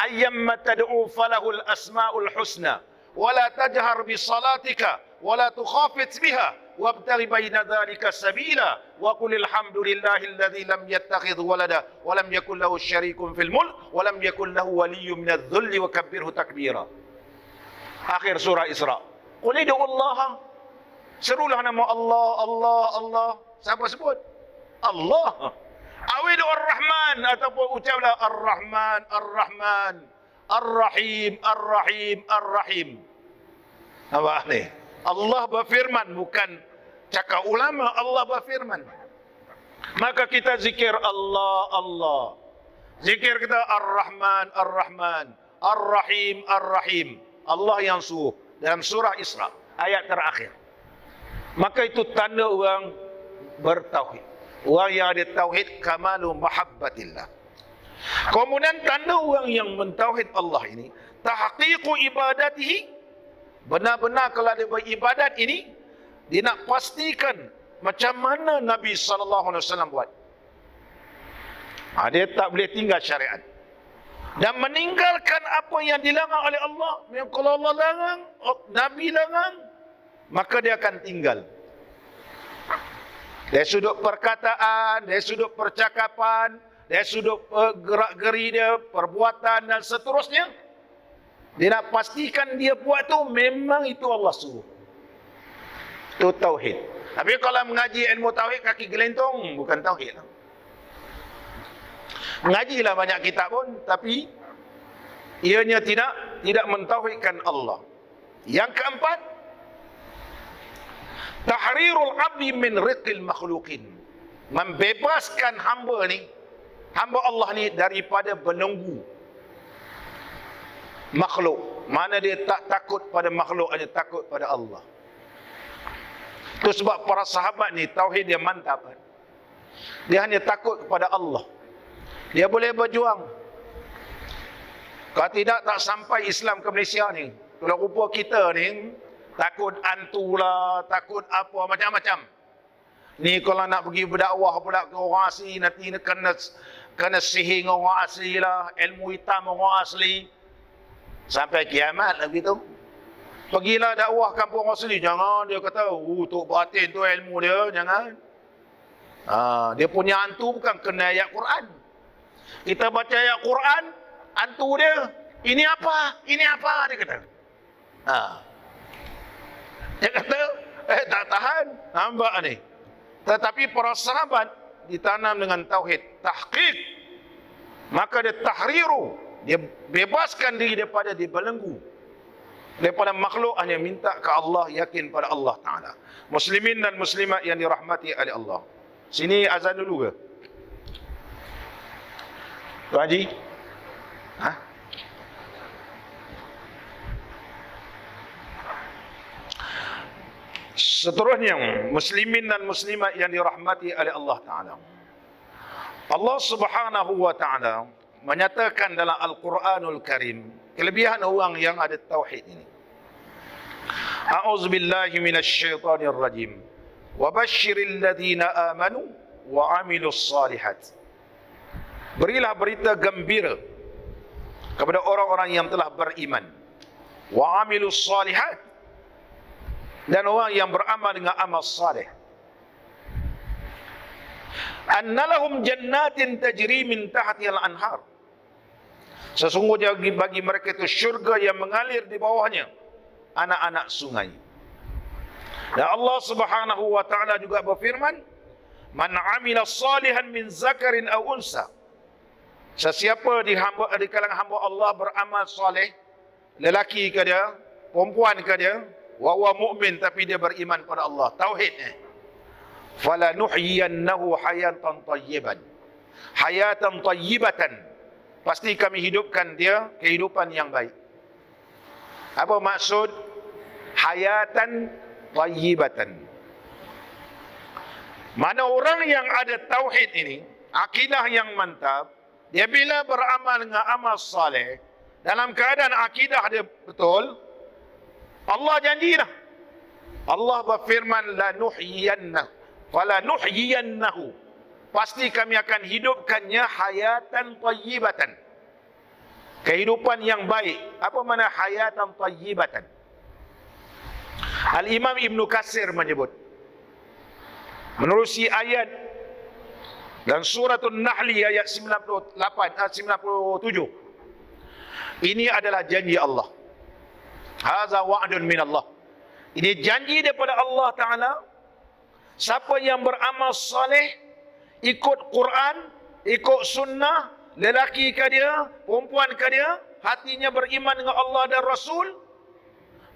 ayyamma tad'u falahul asmaul husna wa la tajhar bi salatika wa la tukhafit biha wabtaghi baina dhalika sabila wa qul alhamdulillahi alladhi lam yattakhidh walada wa lam yakul lahu syarikun fil mulk wa lam yakul lahu waliyyun minadh-dhulli wa kabbirhu takbira. Akhir surah Isra. Qul ud'ullaha, serulah nama Allah, Allah, Allah. Siapa sebut? Allah. Awidu Ar-Rahman, ataupun ucaplah Ar-Rahman, Ar-Rahman, Ar-Rahim, Ar-Rahim, Ar-Rahim. Apa ni? Allah berfirman, bukan cakap ulama, Allah berfirman. Maka kita zikir Allah, Allah. Zikir kita Ar-Rahman, Ar-Rahman, Ar-Rahim, Ar-Rahim. Allah yang suruh dalam surah Isra, ayat terakhir. Maka itu tanda orang bertauhid. Orang yang ada tauhid kamalu mahabbatillah. Kemudian tanda orang yang mentauhid Allah ini, tahqiqu ibadatihi, benar-benar kalau dia beribadat ini, dia nak pastikan macam mana Nabi SAW buat. Dia tak boleh tinggal syariat dan meninggalkan apa yang dilarang oleh Allah. Kalau Allah larang, Nabi larang, maka dia akan tinggal. Dari sudut perkataan, dari sudut percakapan, dari sudut gerak-geri dia, perbuatan dan seterusnya, dia nak pastikan dia buat tu memang itu Allah suruh. Itu tauhid. Tapi kalau mengaji ilmu tauhid kaki gelentong, bukan tauhid. Mengajilah banyak kitab pun, tapi ianya tidak mentauhidkan Allah. Yang keempat, tahrirul abdi min riqil makhluqin, membebaskan hamba Allah ni daripada belenggu makhluk. Mana dia tak takut pada makhluk, hanya takut pada Allah. Itu sebab para sahabat ni tauhid dia mantap. Dia hanya takut kepada Allah. Dia boleh berjuang. Kalau tidak, tak sampai Islam ke Malaysia ni. Kalau rupa kita ni takut hantu lah, takut apa, macam-macam. Ni kalau nak pergi berdakwah pula ke orang asli, nanti kena sihir orang asli lah, ilmu hitam orang asli. Sampai kiamat lah begitu. Pergilah dakwah kampung orang asli, jangan dia kata, tok batin tu ilmu dia, jangan. Dia punya hantu bukan kena ayat Quran. Kita baca ayat Quran, hantu dia, ini apa, dia kata. Dia kata, tak tahan, nampak ni. Tetapi para sahabat ditanam dengan tauhid, tahqiq. Maka dia tahriru, dia bebaskan diri daripada dibelenggu. Daripada makhluk, hanya minta ke Allah, yakin pada Allah Ta'ala. Muslimin dan muslimat yang dirahmati oleh Allah. Sini azan dulu ke? Tuan Haji? Seterusnya, muslimin dan muslimat yang dirahmati oleh Allah Ta'ala. Allah Subhanahu wa Ta'ala menyatakan dalam Al-Quranul Karim kelebihan orang yang ada tauhid ini. A'udzubillahi minasyaitonir rajim. Wa basyiril ladzina amanu wa 'amilus shalihat. Berilah berita gembira kepada orang-orang yang telah beriman wa amilus salihat, dan orang yang beramal dengan amal saleh. Annalahum jannatin tajri min tahtihal anhar. Sesungguhnya bagi mereka itu syurga yang mengalir di bawahnya anak-anak sungai. Dan Allah Subhanahu wa taala juga berfirman, "Man 'amila salihan min zakarin aw unsa." Sesiapa di kalangan hamba Allah beramal soleh, lelaki ke dia, perempuan ke dia, wa huwa mu'min, tapi dia beriman pada Allah, tauhid fala nuhyiyannahu hayatan tayyiban. Hayatan tayyibatan. Pasti kami hidupkan dia kehidupan yang baik. Apa maksud hayatan tayyibatan? Mana orang yang ada tauhid ini, akidah yang mantap, dia bila beramal dengan amal saleh, dalam keadaan akidah dia betul, Allah janji dah. Allah berfirman, la nuhyiyannahu, fala nuhyiyannahu. Pasti kami akan hidupkannya hayatan tayyibatan. Kehidupan yang baik. Apa makna hayatan tayyibatan? Al-Imam Ibn Katsir menyebut, menerusi ayat dan suratul Nahl ayat 97. Ini adalah janji Allah. Hadza wa'dun min Allah. Ini janji daripada Allah Ta'ala. Siapa yang beramal saleh, ikut Quran, ikut sunnah, lelaki ke dia, perempuan ke dia, hatinya beriman dengan Allah dan Rasul,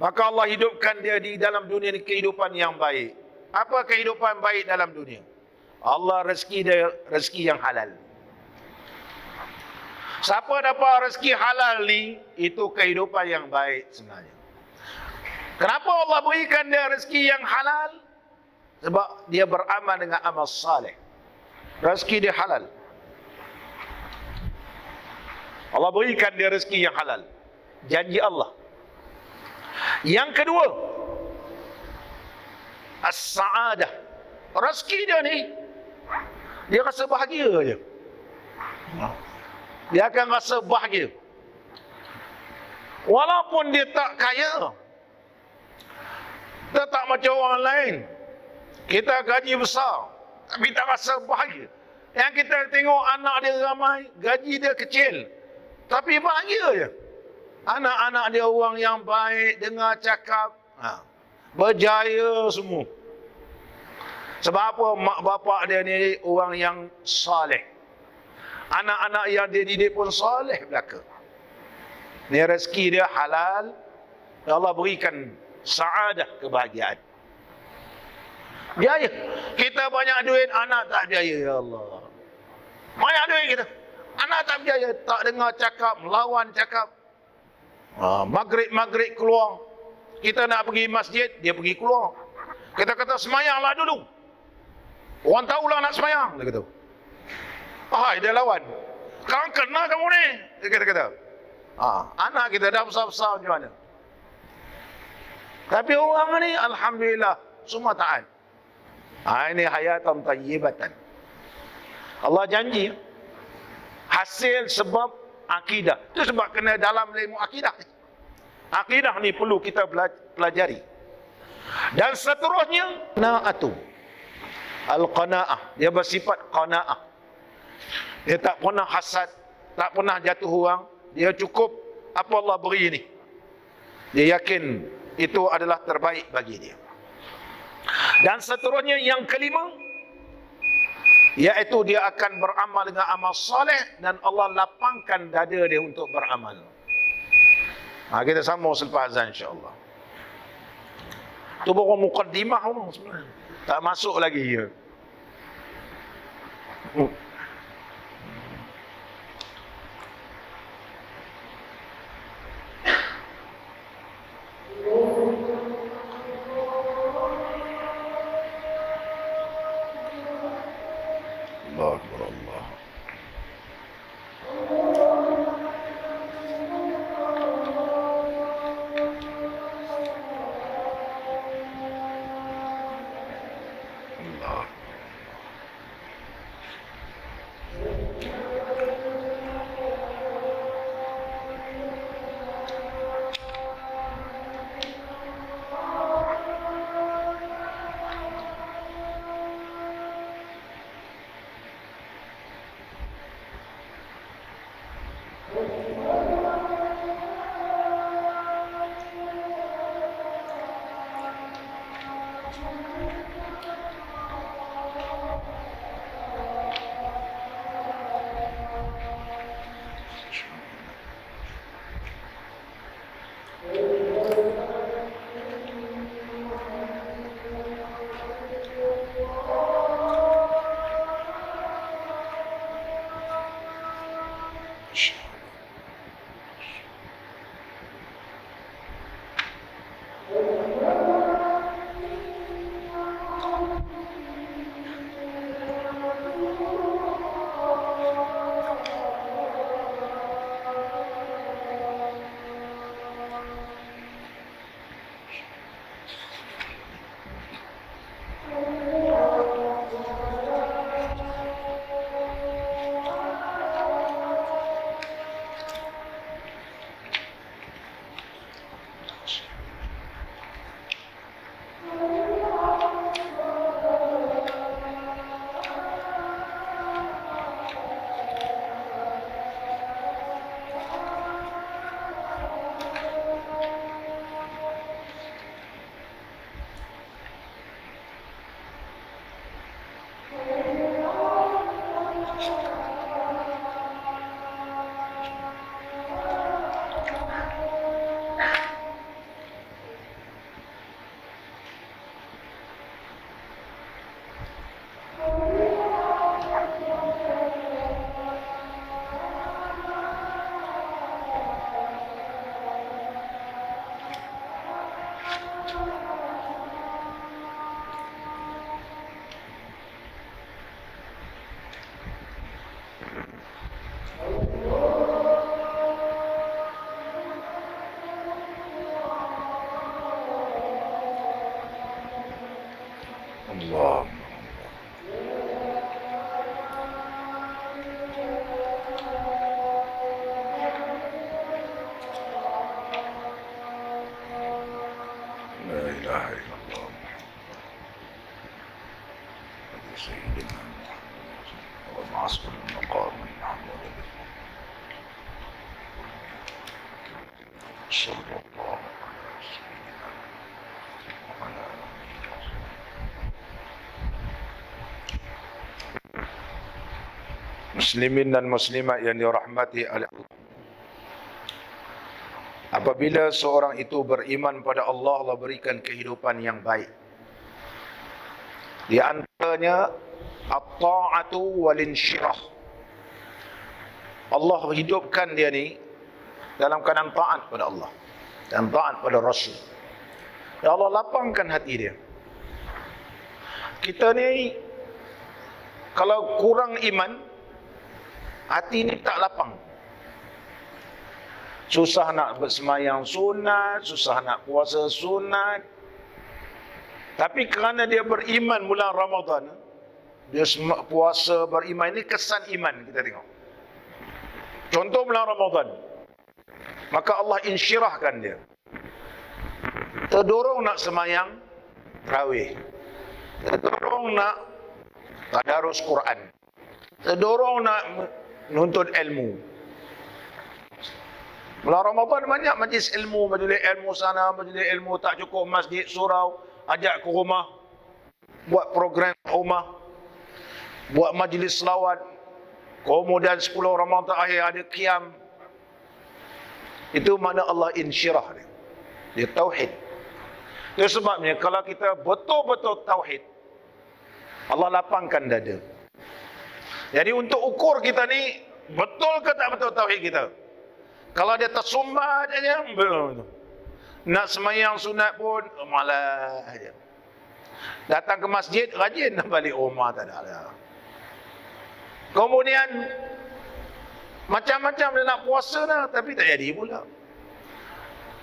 maka Allah hidupkan dia di dalam dunia ini kehidupan yang baik. Apa kehidupan baik dalam dunia? Allah rezeki dia rezeki yang halal. Siapa dapat rezeki halal ni, itu kehidupan yang baik sebenarnya. Kenapa Allah berikan dia rezeki yang halal? Sebab dia beramal dengan amal saleh. Rezeki dia halal. Allah berikan dia rezeki yang halal. Janji Allah. Yang kedua, as-sa'adah. Rezeki dia ni, dia rasa bahagia je. Dia akan rasa bahagia. Walaupun dia tak kaya, dia tak macam orang lain. Kita gaji besar, tapi tak rasa bahagia. Yang kita tengok anak dia ramai, gaji dia kecil, tapi bahagia je. Anak-anak dia orang yang baik, dengar cakap, berjaya semua. Sebab apa? Mak bapak dia ni orang yang saleh. Anak-anak yang dia didik pun saleh belaka. Ni rezeki dia halal. Allah berikan sa'adah, kebahagiaan. Biaya. Kita banyak duit, anak tak biaya, ya Allah. Banyak duit kita, anak tak biaya, tak dengar cakap, melawan cakap. Maghrib keluar. Kita nak pergi masjid, dia pergi keluar. Kita kata semayanglah dulu. Orang tahulah nak semayang, dia kata. Dia lawan. Kau kena kamu ni, dia kata. Anak kita dah besar-besar macam mana. Tapi orang ni, alhamdulillah, semua taat. Ini hayatan tayyibatan. Allah janji hasil sebab akidah. Itu sebab kena dalam ilmu akidah. Akidah ni perlu kita pelajari. Dan seterusnya, qanaatu. Al-qanaah. Dia bersifat qanaah. Dia tak pernah hasad, tak pernah jatuh orang. Dia cukup apa Allah beri ni. Dia yakin itu adalah terbaik bagi dia. Dan seterusnya yang kelima, iaitu dia akan beramal dengan amal soleh dan Allah lapangkan dada dia untuk beramal. Kita sambung selepas azan insya-Allah. Tu baru muqaddimah sebenarnya. Tak masuk lagi ya. Allah Akbar Allah. Allah. Allah. La ilaha illallah. Sayyidina Muhammad wa ma'asqal maqam Muhammad sallallahu muslimin dan muslimat yang dirahmati oleh Allah. Apabila seorang itu beriman pada Allah, Allah berikan kehidupan yang baik. Di antaranya at-ta'atu wal-insyirah. Allah hidupkan dia ni dalam keadaan taat pada Allah dan taat pada Rasul. Ya Allah lapangkan hati dia. Kita ni kalau kurang iman, hati ni tak lapang. Susah nak bersemayang sunat, susah nak puasa sunat. Tapi kerana dia beriman bulan Ramadan, dia puasa beriman, ini kesan iman kita tengok. Contoh bulan Ramadan, maka Allah insyirahkan dia. Terdorong nak semayang tarawih, terdorong nak tadarus Quran, terdorong nak menuntut ilmu. Bulan Ramadan banyak majlis ilmu sana, majlis ilmu tak cukup masjid, surau, ajak ke rumah, buat program rumah, buat majlis selawat. Kemudian 10 Ramadan akhir ada qiyam. Itu makna Allah insyirah dia. Dia tauhid. Itu sebabnya kalau kita betul-betul tauhid, Allah lapangkan dada. Jadi untuk ukur kita ni, betul ke tak betul tauhid kita? Kalau dia tersumbat aja, nak semayang sunat pun malas aja. Datang ke masjid rajin, balik rumah tak ada. Kemudian macam-macam dia nak puasa dah, tapi tak jadi pula.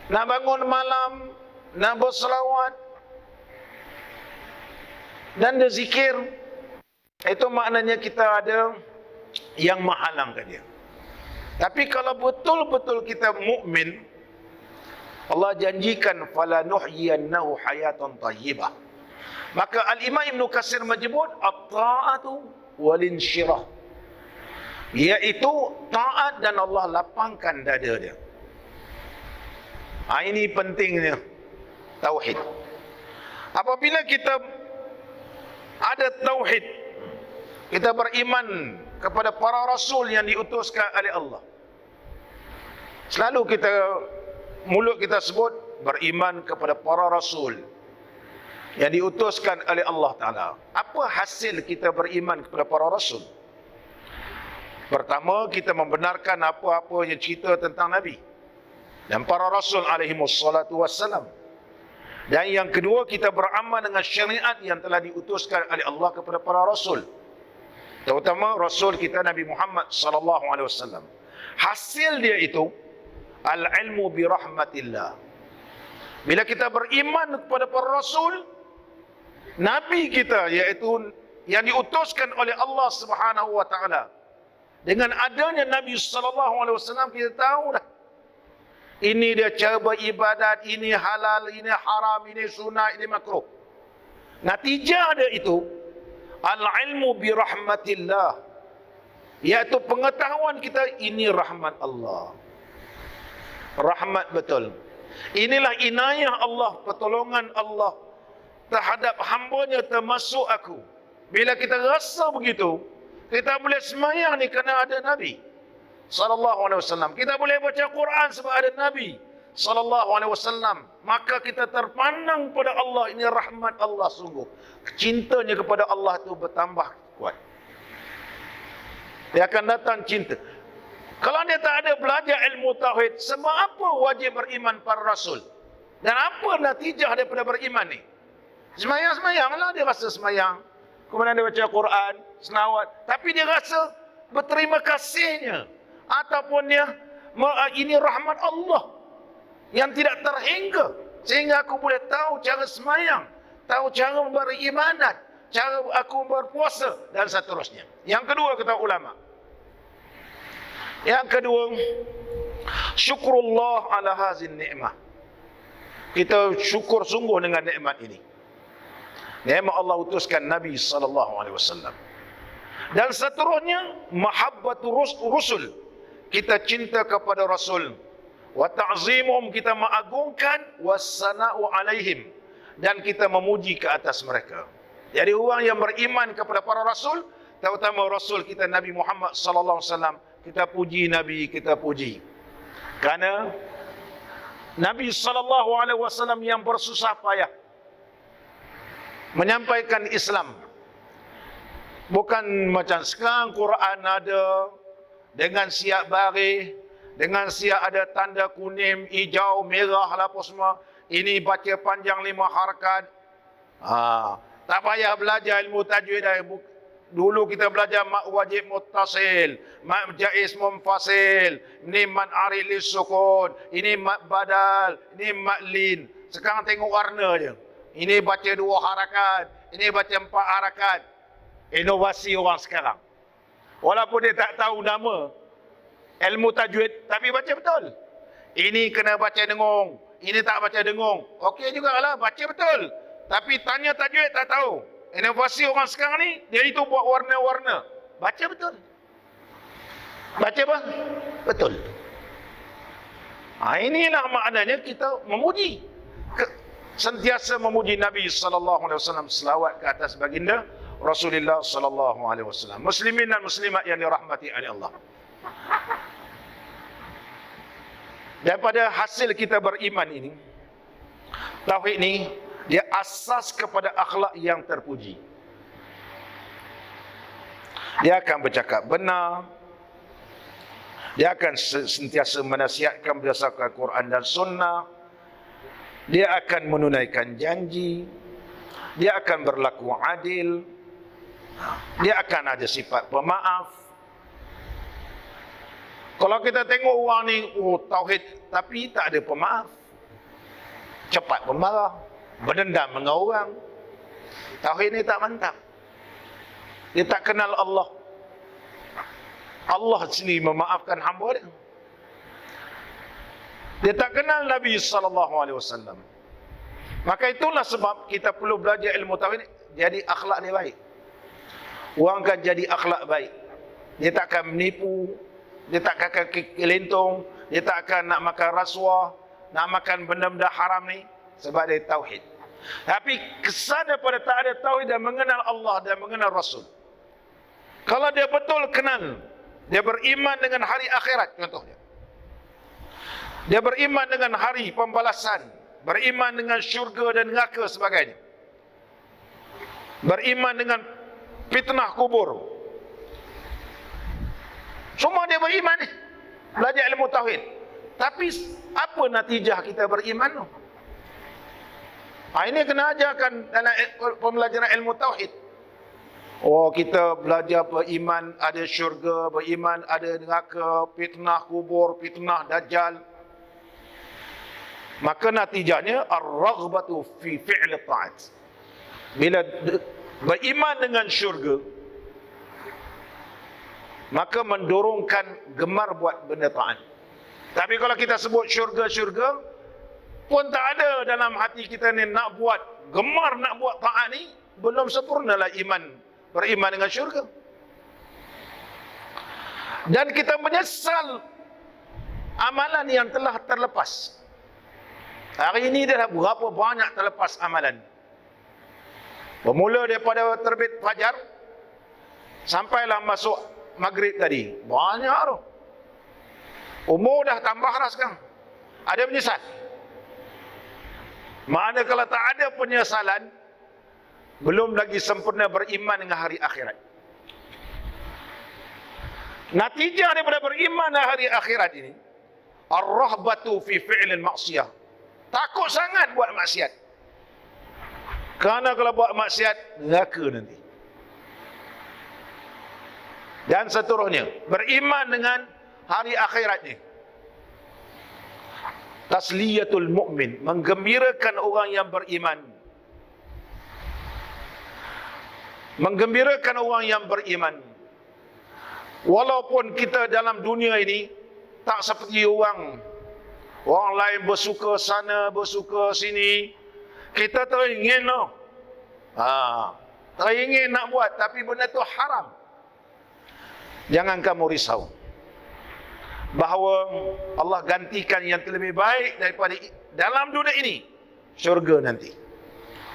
Nak bangun malam, nak berselawat dan dia zikir, itu maknanya kita ada yang menghalangkan dia. Tapi kalau betul-betul kita mukmin, Allah janjikan fala nuhyiyannahu hayatan thayyibah. Maka Al-Imam Ibn Katsir menyebut at-ta'atu wal-insyirah, iaitu taat dan Allah lapangkan dada dia. Ini pentingnya tauhid. Apabila kita ada tauhid, kita beriman kepada para rasul yang diutuskan oleh Allah. Selalu mulut kita sebut beriman kepada para rasul yang diutuskan oleh Allah Ta'ala. Apa hasil kita beriman kepada para rasul? Pertama, kita membenarkan apa-apa yang cerita tentang Nabi dan para rasul alaihimussalatu wassalam. Dan yang kedua, kita beramal dengan syariat yang telah diutuskan oleh Allah kepada para rasul, terutama rasul kita Nabi Muhammad sallallahu alaihi wasallam. Hasil dia itu al-ilmu bi rahmatillah. Bila kita beriman kepada para rasul, nabi kita iaitu yang diutuskan oleh Allah Subhanahu wa taala, dengan adanya Nabi sallallahu alaihi wasallam, kita tahu dah ini dia cara beribadat, ini halal, ini haram, ini sunat, ini makruh. Natijah dia itu al-ilmu bi rahmatillah, iaitu pengetahuan kita ini rahmat Allah. Rahmat betul. Inilah inayah Allah, pertolongan Allah terhadap hambanya termasuk aku. Bila kita rasa begitu, kita boleh semayang ni kerana ada Nabi sallallahu alaihi wasallam. Kita boleh baca Quran sebab ada Nabi sallallahu alaihi wasallam. Maka kita terpandang pada Allah, ini rahmat Allah sungguh. Cintanya kepada Allah itu bertambah kuat. Dia akan datang cinta. Kalau dia tak ada belajar ilmu tauhid, sebab apa wajib beriman para rasul? Dan apa natijah daripada beriman ni? Semayang-semayanglah dia rasa semayang. Kemudian dia baca Quran, selawat. Tapi dia rasa berterima kasihnya. Ataupun dia, ini rahmat Allah yang tidak terhingga. Sehingga aku boleh tahu cara semayang, tahu cara beribadat, cara aku berpuasa dan seterusnya. Yang kedua kata ulama. Yang kedua, syukurullah ala hazin ni'mah. Kita syukur sungguh dengan nikmat ini. Nikmat Allah utuskan Nabi SAW. Dan seterusnya, mahabbatu rusul. Kita cinta kepada Rasul. Wa ta'zimum, kita mengagungkan. Wassana'u alaihim, dan kita memuji ke atas mereka. Jadi orang yang beriman kepada para Rasul, terutama Rasul kita Nabi Muhammad SAW, kita puji Nabi, kita puji. Karena Nabi SAW yang bersusah payah menyampaikan Islam. Bukan macam sekarang Quran ada dengan siap baris, dengan siap ada tanda kuning, hijau, merah apa semua. Ini baca panjang 5 harakat. Tak payah belajar ilmu tajwid dah. Dulu kita belajar mak wajib muttasil, mak jaiz munfasil, ini mad arid lis sukun, ini mad badal, ini mad lin. Sekarang tengok warna je. Ini baca 2 harakat, ini baca 4 harakat. Inovasi orang sekarang. Walaupun dia tak tahu nama ilmu tajwid, tapi baca betul. Ini kena baca dengung, ini tak baca dengung. Okey jugalah, baca betul. Tapi tanya tajwid tak tahu. Inovasi orang sekarang ni, dia itu buat warna-warna. Baca betul. Baca apa? Betul. Inilah maknanya kita memuji. Sentiasa memuji Nabi SAW. Selawat ke atas baginda Rasulullah SAW. Muslimin dan muslimat yang dirahmati oleh Allah. Daripada hasil kita beriman ini, tauhid ini, dia asas kepada akhlak yang terpuji. Dia akan bercakap benar. Dia akan sentiasa menasihatkan berdasarkan Quran dan Sunnah. Dia akan menunaikan janji. Dia akan berlaku adil. Dia akan ada sifat pemaaf. Kalau kita tengok orang ni, tauhid tapi tak ada pemaaf. Cepat pemarah. Berdendam dengan orang. Tauhid ni tak mantap. Dia tak kenal Allah. Allah sendiri memaafkan hamba dia. Dia tak kenal Nabi SAW. Maka itulah sebab kita perlu belajar ilmu tauhid. Jadi akhlak dia baik. Orang akan jadi akhlak baik. Dia tak akan menipu. Dia tak akan kelentung. Dia tak akan nak makan rasuah. Nak makan benda-benda haram ni. Sebab dia tauhid. Tapi kesan daripada tak ada tauhid dan mengenal Allah dan mengenal Rasul. Kalau dia betul kenal, dia beriman dengan hari akhirat contohnya. Dia beriman dengan hari pembalasan, beriman dengan syurga dan neraka sebagainya. Beriman dengan fitnah kubur. Semua dia beriman ni. Belajar ilmu tauhid. Tapi apa natijah kita beriman tu? Ini kena ajarkan dalam pembelajaran ilmu tauhid. Oh, kita belajar beriman ada syurga, beriman ada neraka, fitnah kubur, fitnah dajjal. Maka natijahnya ar-raghbatu fi fi'l ta'at. Bila beriman dengan syurga, maka mendorongkan gemar buat benda taat. Tapi kalau kita sebut syurga-syurga pun tak ada dalam hati kita ni nak buat, gemar nak buat taat ni, belum sempurnalah iman, beriman dengan syurga. Dan kita menyesal amalan yang telah terlepas. Hari ini dah berapa banyak terlepas amalan. Bermula daripada terbit fajar sampailah masuk maghrib tadi. Banyak tu. Umur dah tambah dah sekarang. Ada menyesal. Mana kalau tak ada penyesalan, belum lagi sempurna beriman dengan hari akhirat. Natijah daripada beriman dengan hari akhirat ini, ar-rahbatu fi fi'lil maksiyah. Takut sangat buat maksiat. Kerana kalau buat maksiat, neraka nanti. Dan seterusnya, beriman dengan hari akhirat ini. Tasliyatul mu'min, menggembirakan orang yang beriman. menggembirakan orang yang beriman. Walaupun kita dalam dunia ini tak seperti orang lain bersuka sana, bersuka sini, kita teringin loh. Teringin nak buat, tapi benda tu haram. Jangan kamu risau bahawa Allah gantikan yang lebih baik daripada dalam dunia ini, syurga nanti.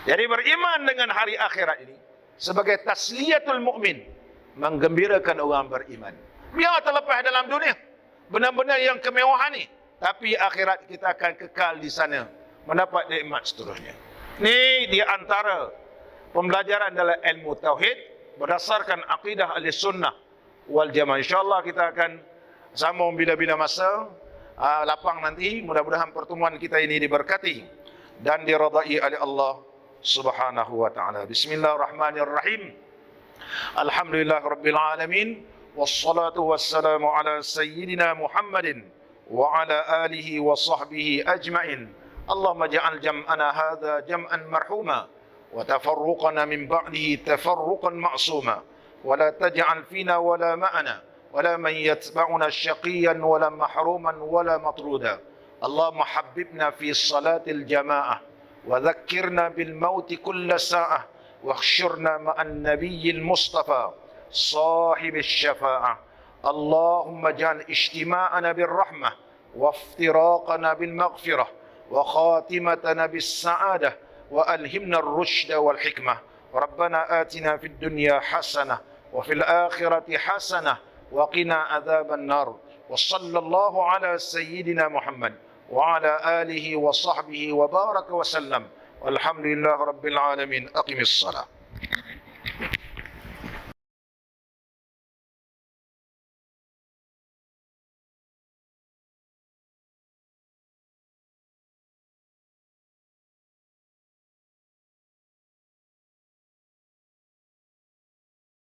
Jadi beriman dengan hari akhirat ini sebagai tasliyatul mukmin, menggembirakan orang beriman. Biar terlepas dalam dunia benar-benar yang kemewahan ni, tapi akhirat kita akan kekal di sana, mendapat nikmat seterusnya. Ni di antara pembelajaran dalam ilmu tauhid berdasarkan akidah ahli sunnah wal jamaah. InsyaAllah kita akan sambung bila-bila masa lapang nanti. Mudah-mudahan pertemuan kita ini diberkati dan diradai oleh Allah Subhanahu wa taala. Bismillahirrahmanirrahim. Alhamdulillah Rabbil Alamin. Wassalatu wassalamu ala Sayyidina Muhammadin wa ala alihi wa sahbihi ajma'in. Allahumma ja'al jam'ana hadha jam'an marhuma wa tafarruqana min ba'dihi tafarruqan ma'suma wa la taj'al fina wa la ma'ana wa la man yatba'una syaqiyan wa la mahruman wa la matruda. Allahumma habbibna fi salatil jama'ah wa dhakkirna bil mauti kulla sa'ah واحشرنا مع النبي المصطفى صاحب الشفاعة. اللهم اجعل اجتماعنا بالرحمة وافتراقنا بالمغفرة وخاتمتنا بالسعادة وألهمنا الرشد والحكمة. ربنا آتنا في الدنيا حسنة وفي الآخرة حسنة وقنا عذاب النار. وصلى الله على سيدنا محمد وعلى آله وصحبه وبارك وسلم. Alhamdulillah Rabbil Alamin. Aqimis salat.